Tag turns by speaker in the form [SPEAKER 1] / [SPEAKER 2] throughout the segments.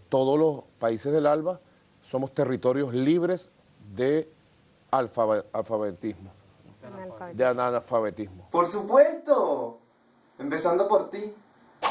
[SPEAKER 1] Todos los países del ALBA somos territorios libres de alfabetismo, de analfabetismo.
[SPEAKER 2] Por supuesto, empezando por ti.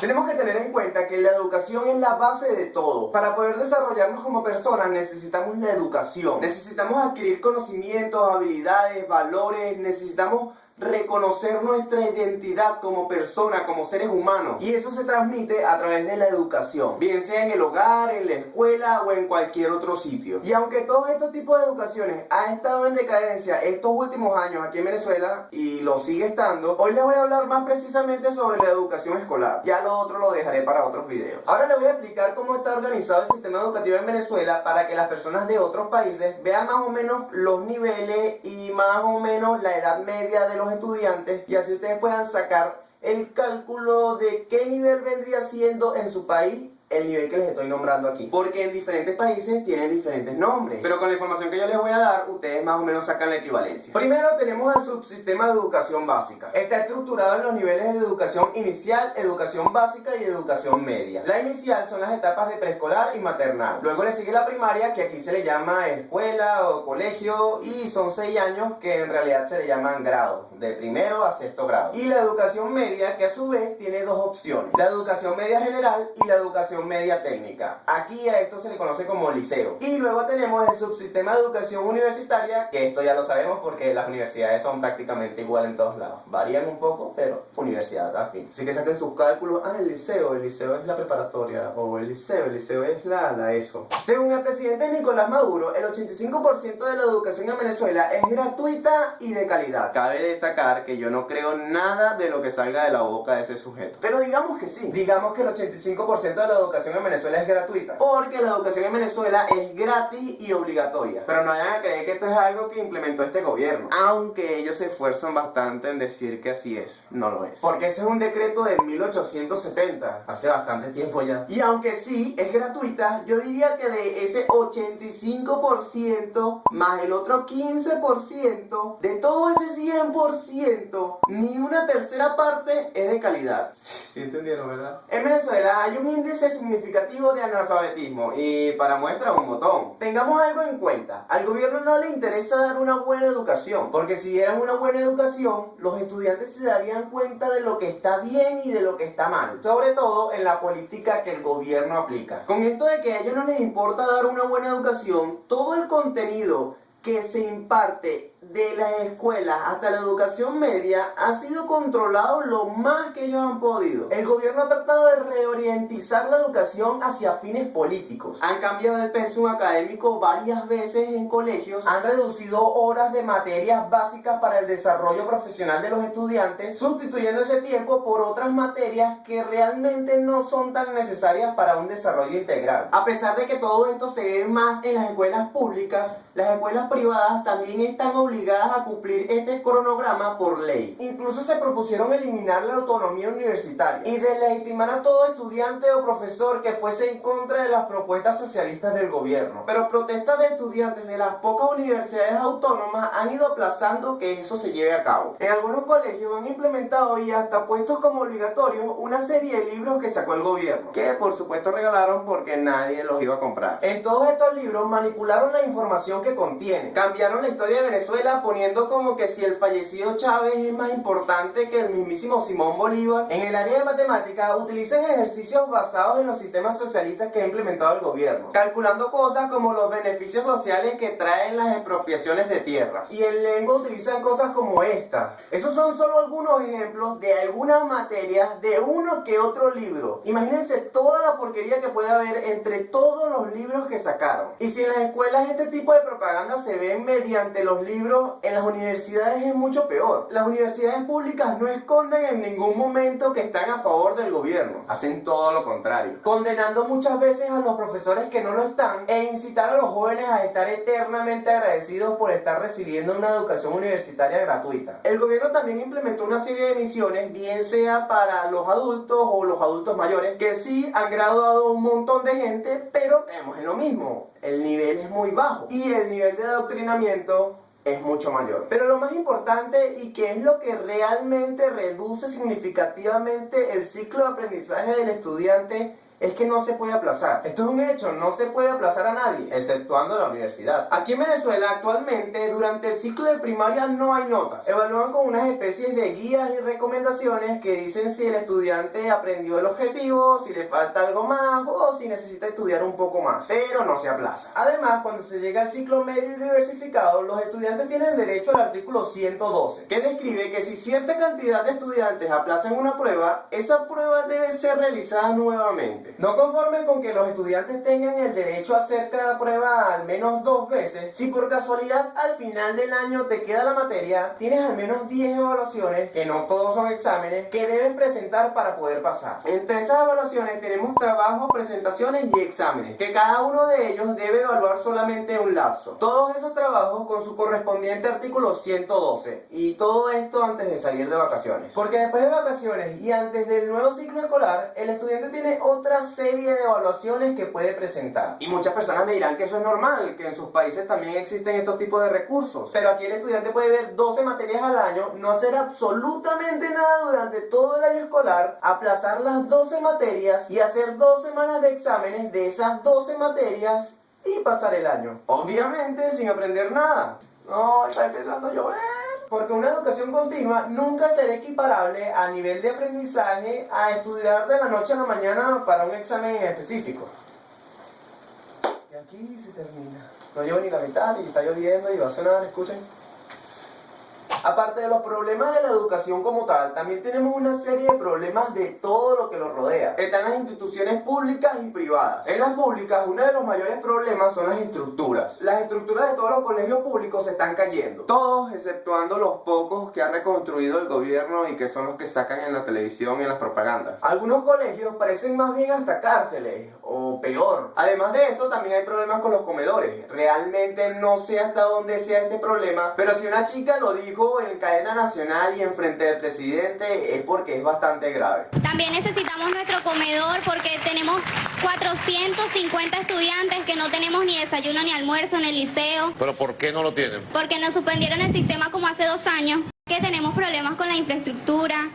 [SPEAKER 2] Tenemos que tener en cuenta que la educación es la base de todo. Para poder desarrollarnos como personas necesitamos la educación. Necesitamos adquirir conocimientos, habilidades, valores, necesitamos reconocer nuestra identidad como persona, como seres humanos. Y eso se transmite a través de la educación, bien sea en el hogar, en la escuela o en cualquier otro sitio. Y aunque todos estos tipos de educaciones han estado en decadencia estos últimos años aquí en Venezuela y lo sigue estando, hoy les voy a hablar más precisamente sobre la educación escolar. Ya lo otro lo dejaré para otros videos. Ahora les voy a explicar cómo está organizado el sistema educativo en Venezuela para que las personas de otros países vean más o menos los niveles y más o menos la edad media de los estudiantes, y así ustedes puedan sacar el cálculo de qué nivel vendría siendo en su país el nivel que les estoy nombrando aquí, porque en diferentes países tienen diferentes nombres, pero con la información que yo les voy a dar ustedes más o menos sacan la equivalencia. Primero tenemos el subsistema de educación básica. Está estructurado en los niveles de educación inicial, educación básica y educación media. La inicial son las etapas de preescolar y maternal. Luego le sigue la primaria, que aquí se le llama escuela o colegio, y son 6 años que en realidad se le llaman grados, de primero a sexto grado. Y la educación media, que a su vez tiene dos opciones: la educación media general y la educación media técnica. Aquí a esto se le conoce como liceo. Y luego tenemos el subsistema de educación universitaria, que esto ya lo sabemos porque las universidades son prácticamente igual en todos lados. Varían un poco, pero universidad, al fin. Así que saquen sus cálculos. El liceo es la preparatoria, o el liceo es la ESO. Según el presidente Nicolás Maduro, el 85% de la educación en Venezuela es gratuita y de calidad. Cabe destacar que yo no creo nada de lo que salga de la boca de ese sujeto, pero digamos que sí. Digamos que el 85% de la educación en Venezuela es gratuita, porque la educación en Venezuela es gratis y obligatoria. Pero no vayan a creer que esto es algo que implementó este gobierno, aunque ellos se esfuerzan bastante en decir que así es. No lo es, porque ese es un decreto de 1870, hace bastante tiempo ya. Y aunque sí es gratuita, yo diría que de ese 85% más el otro 15%, de todo ese 100%, ni una tercera parte es de calidad. ¿Sí entendieron, verdad? En Venezuela hay un índice significativo de analfabetismo, y para muestra un botón. Tengamos algo en cuenta: al gobierno no le interesa dar una buena educación, porque si dieran una buena educación, los estudiantes se darían cuenta de lo que está bien y de lo que está mal, sobre todo en la política que el gobierno aplica. Con esto de que a ellos no les importa dar una buena educación, todo el contenido que se imparte de las escuelas hasta la educación media ha sido controlado lo más que ellos han podido. El gobierno ha tratado de reorientizar la educación hacia fines políticos. Han cambiado el pensum académico varias veces en colegios, han reducido horas de materias básicas para el desarrollo profesional de los estudiantes, sustituyendo ese tiempo por otras materias que realmente no son tan necesarias para un desarrollo integral. A pesar de que todo esto se ve más en las escuelas públicas, las escuelas privadas también están obligadas a cumplir este cronograma por ley. Incluso se propusieron eliminar la autonomía universitaria y deslegitimar a todo estudiante o profesor que fuese en contra de las propuestas socialistas del gobierno. Pero protestas de estudiantes de las pocas universidades autónomas han ido aplazando que eso se lleve a cabo. En algunos colegios han implementado y hasta puestos como obligatorios una serie de libros que sacó el gobierno, que por supuesto regalaron porque nadie los iba a comprar. En todos estos libros manipularon la información que contienen, cambiaron la historia de Venezuela poniendo como que si el fallecido Chávez es más importante que el mismísimo Simón Bolívar. En el área de matemática utilizan ejercicios basados en los sistemas socialistas que ha implementado el gobierno, calculando cosas como los beneficios sociales que traen las expropiaciones de tierras. Y en lengua utilizan cosas como esta. Esos son solo algunos ejemplos de algunas materias de uno que otro libro. Imagínense toda la porquería que puede haber entre todos los libros que sacaron. Y si en las escuelas este tipo de propaganda se ve mediante los libros, en las universidades es mucho peor. Las universidades públicas no esconden en ningún momento que están a favor del gobierno, hacen todo lo contrario, condenando muchas veces a los profesores que no lo están, e incitar a los jóvenes a estar eternamente agradecidos por estar recibiendo una educación universitaria gratuita. El gobierno también implementó una serie de misiones, bien sea para los adultos o los adultos mayores, que sí han graduado un montón de gente, pero tenemos en lo mismo: el nivel es muy bajo y el nivel de adoctrinamiento es mucho mayor. Pero lo más importante, y que es lo que realmente reduce significativamente el ciclo de aprendizaje del estudiante, es que no se puede aplazar. Esto es un hecho, no se puede aplazar a nadie, exceptuando la universidad. Aquí en Venezuela actualmente durante el ciclo de primaria no hay notas. Evalúan con unas especies de guías y recomendaciones que dicen si el estudiante aprendió el objetivo, si le falta algo más o si necesita estudiar un poco más, pero no se aplaza. Además, cuando se llega al ciclo medio y diversificado, los estudiantes tienen derecho al artículo 112, que describe que si cierta cantidad de estudiantes aplazan una prueba, esa prueba debe ser realizada nuevamente. No conforme con que los estudiantes tengan el derecho a hacer cada prueba al menos 2 veces, si por casualidad al final del año te queda la materia, tienes al menos 10 evaluaciones, que no todos son exámenes, que debes presentar para poder pasar. Entre esas evaluaciones tenemos trabajos, presentaciones y exámenes, que cada uno de ellos debe evaluar solamente un lapso. Todos esos trabajos con su correspondiente artículo 112, y todo esto antes de salir de vacaciones. Porque después de vacaciones y antes del nuevo ciclo escolar, el estudiante tiene otra serie de evaluaciones que puede presentar. Y muchas personas me dirán que eso es normal, que en sus países también existen estos tipos de recursos. Pero aquí el estudiante puede ver 12 materias al año, no hacer absolutamente nada durante todo el año escolar, aplazar las 12 materias y hacer 2 semanas de exámenes de esas 12 materias y pasar el año. Obviamente sin aprender nada. No, está empezando a llover. Porque una educación continua nunca será equiparable a nivel de aprendizaje a estudiar de la noche a la mañana para un examen en específico. Y aquí se termina. No llevo ni la mitad y está lloviendo y va a sonar, escuchen. Aparte de los problemas de la educación como tal, también tenemos una serie de problemas de todo lo que los rodea. Están las instituciones públicas y privadas. En las públicas, uno de los mayores problemas son las estructuras. Las estructuras de todos los colegios públicos se están cayendo. Todos, exceptuando los pocos que ha reconstruido el gobierno y que son los que sacan en la televisión y en las propagandas. Algunos colegios parecen más bien hasta cárceles, o peor. Además de eso, también hay problemas con los comedores. Realmente no sé hasta dónde sea este problema, pero si una chica lo dijo en cadena nacional y en frente del presidente es porque es bastante grave.
[SPEAKER 3] También necesitamos nuestro comedor porque tenemos 450 estudiantes que no tenemos ni desayuno ni almuerzo en el liceo.
[SPEAKER 1] ¿Pero por qué no lo tienen?
[SPEAKER 3] Porque nos suspendieron el sistema como hace 2 años. Que tenemos problemas con la infraestructura.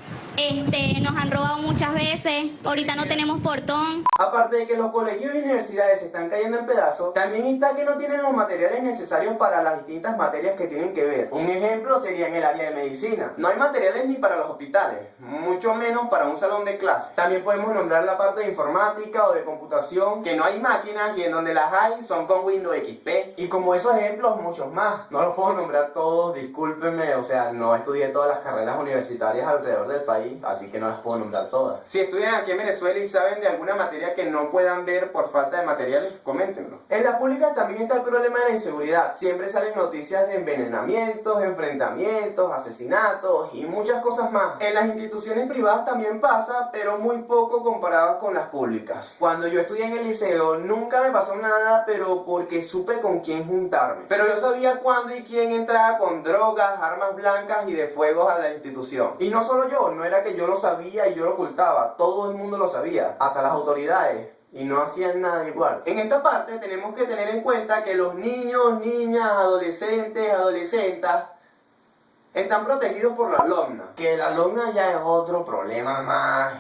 [SPEAKER 3] Nos han robado muchas veces, ahorita no tenemos portón.
[SPEAKER 2] Aparte de que los colegios y universidades se están cayendo en pedazos, también está que no tienen los materiales necesarios para las distintas materias que tienen que ver. Un ejemplo sería en el área de medicina. No hay materiales ni para los hospitales, mucho menos para un salón de clase. También podemos nombrar la parte de informática o de computación, que no hay máquinas y en donde las hay son con Windows XP. Y como esos ejemplos, muchos más. No los puedo nombrar todos, discúlpenme, o sea, no estudié todas las carreras universitarias alrededor del país, así que no las puedo nombrar todas. Si estudian aquí en Venezuela y saben de alguna materia que no puedan ver por falta de materiales, coméntenlo. En las públicas también está el problema de la inseguridad. Siempre salen noticias de envenenamientos, enfrentamientos, asesinatos y muchas cosas más. En las instituciones privadas también pasa, pero muy poco comparado con las públicas. Cuando yo estudié en el liceo nunca me pasó nada, pero porque supe con quién juntarme. Pero yo sabía cuándo y quién entraba con drogas, armas blancas y de fuegos a la institución. Y no solo yo, no era que yo lo sabía y yo lo ocultaba, todo el mundo lo sabía, hasta las autoridades, y no hacían nada igual. En esta parte tenemos que tener en cuenta que los niños, niñas, adolescentes, adolescentas están protegidos por la LOMNA, que la LOMNA ya es otro problema más.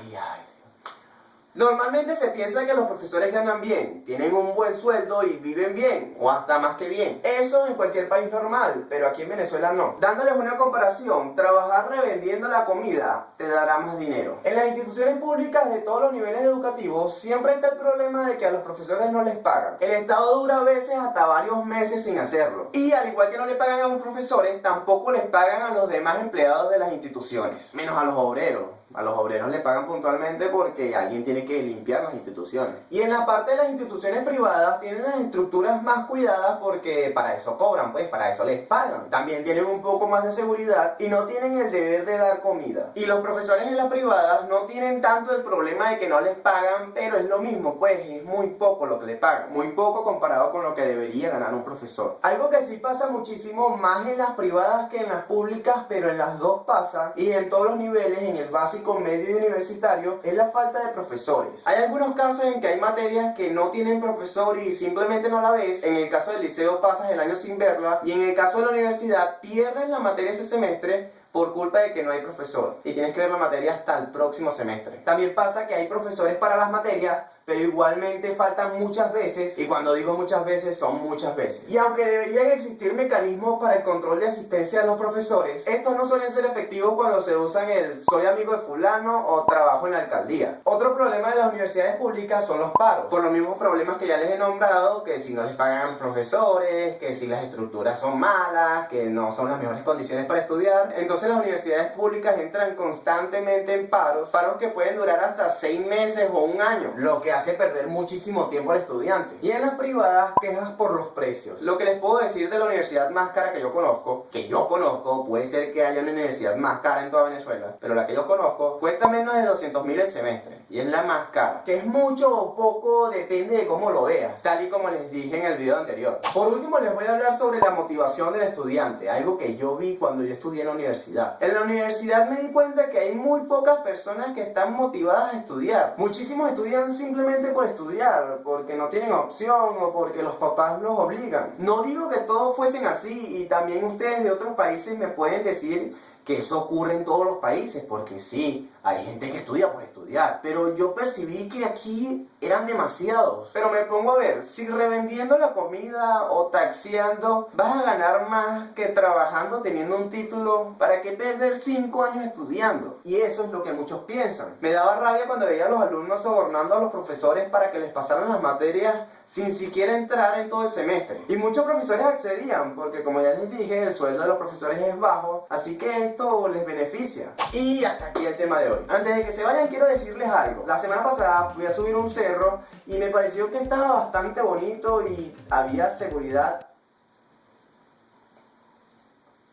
[SPEAKER 2] Normalmente se piensa que los profesores ganan bien, tienen un buen sueldo y viven bien, o hasta más que bien. Eso en cualquier país normal, pero aquí en Venezuela no. Dándoles una comparación, trabajar revendiendo la comida te dará más dinero. En las instituciones públicas de todos los niveles educativos siempre está el problema de que a los profesores no les pagan. El Estado dura a veces hasta varios meses sin hacerlo. Y al igual que no le pagan a los profesores, tampoco les pagan a los demás empleados de las instituciones, menos a los obreros. A los obreros le pagan puntualmente porque alguien tiene que limpiar las instituciones. Y en la parte de las instituciones privadas tienen las estructuras más cuidadas porque para eso cobran, pues para eso les pagan. También tienen un poco más de seguridad y no tienen el deber de dar comida. Y los profesores en las privadas no tienen tanto el problema de que no les pagan, pero es lo mismo, pues es muy poco lo que le pagan. Muy poco comparado con lo que debería ganar un profesor. Algo que sí pasa muchísimo más en las privadas que en las públicas, pero en las dos pasa, y en todos los niveles, en el básico, medio y universitario, es la falta de profesores. Hay algunos casos en que hay materias que no tienen profesor y simplemente no la ves. En el caso del liceo pasas el año sin verla, y en el caso de la universidad pierdes la materia ese semestre por culpa de que no hay profesor y tienes que ver la materia hasta el próximo semestre. También pasa que hay profesores para las materias, pero igualmente faltan muchas veces, y cuando digo muchas veces son muchas veces. Y aunque deberían existir mecanismos para el control de asistencia de los profesores, estos no suelen ser efectivos cuando se usan el soy amigo de fulano o trabajo en la alcaldía. Otro problema de las universidades públicas son los paros, por los mismos problemas que ya les he nombrado, que si no les pagan a los profesores, que si las estructuras son malas, que no son las mejores condiciones para estudiar. Entonces las universidades públicas entran constantemente en paros que pueden durar hasta 6 meses o un año, lo que hace perder muchísimo tiempo al estudiante. Y en las privadas, quejas por los precios. Lo que les puedo decir de la universidad más cara que yo conozco, puede ser que haya una universidad más cara en toda Venezuela, pero la que yo conozco cuesta menos de 200.000 el semestre, y es la más cara. Que es mucho o poco, depende de cómo lo veas, tal y como les dije en el video anterior. Por último, les voy a hablar sobre la motivación del estudiante, algo que yo vi cuando yo estudié en la universidad. En la universidad me di cuenta que hay muy pocas personas que están motivadas a estudiar. Muchísimos estudian simplemente por estudiar, porque no tienen opción o porque los papás los obligan. No digo que todos fuesen así, y también ustedes de otros países me pueden decir que eso ocurre en todos los países, porque sí, hay gente que estudia por estudiar, pero yo percibí que aquí eran demasiados. Pero me pongo a ver, si revendiendo la comida o taxiando vas a ganar más que trabajando teniendo un título, ¿para qué perder 5 años estudiando? Y eso es lo que muchos piensan. Me daba rabia cuando veía a los alumnos sobornando a los profesores para que les pasaran las materias sin siquiera entrar en todo el semestre. Y muchos profesores accedían, porque como ya les dije, el sueldo de los profesores es bajo, así que esto les beneficia. Y hasta aquí el tema de hoy. Antes de que se vayan, quiero decirles algo. La semana pasada fui a subir un cerro y me pareció que estaba bastante bonito y había seguridad,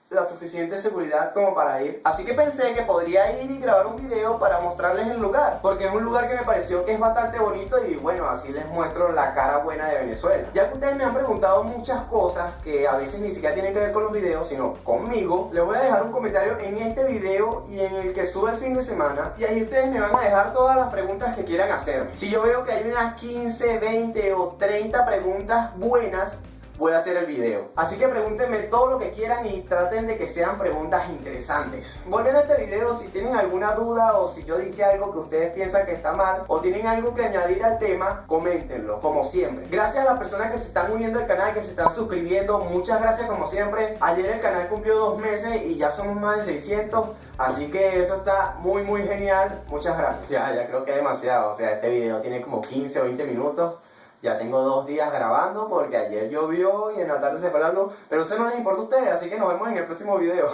[SPEAKER 2] la suficiente seguridad como para ir. Así que pensé que podría ir y grabar un video para mostrarles el lugar, porque es un lugar que me pareció que es bastante bonito y bueno, así les muestro la cara buena de Venezuela. Ya que ustedes me han preguntado muchas cosas que a veces ni siquiera tienen que ver con los videos, sino conmigo, les voy a dejar un comentario en este video y en el que sube el fin de semana, y ahí ustedes me van a dejar todas las preguntas que quieran hacerme. Si yo veo que hay unas 15, 20 o 30 preguntas buenas, voy a hacer el video. Así que pregúntenme todo lo que quieran y traten de que sean preguntas interesantes. Volviendo a este video, si tienen alguna duda o si yo dije algo que ustedes piensan que está mal o tienen algo que añadir al tema, coméntenlo, como siempre. Gracias a las personas que se están uniendo al canal, que se están suscribiendo, muchas gracias como siempre. Ayer el canal cumplió 2 meses y ya somos más de 600, así que eso está muy genial. Muchas gracias. Ya creo que es demasiado, o sea, este video tiene como 15 o 20 minutos. Ya tengo 2 días grabando porque ayer llovió y en la tarde se fue la luz, pero eso no les importa a ustedes, así que nos vemos en el próximo video.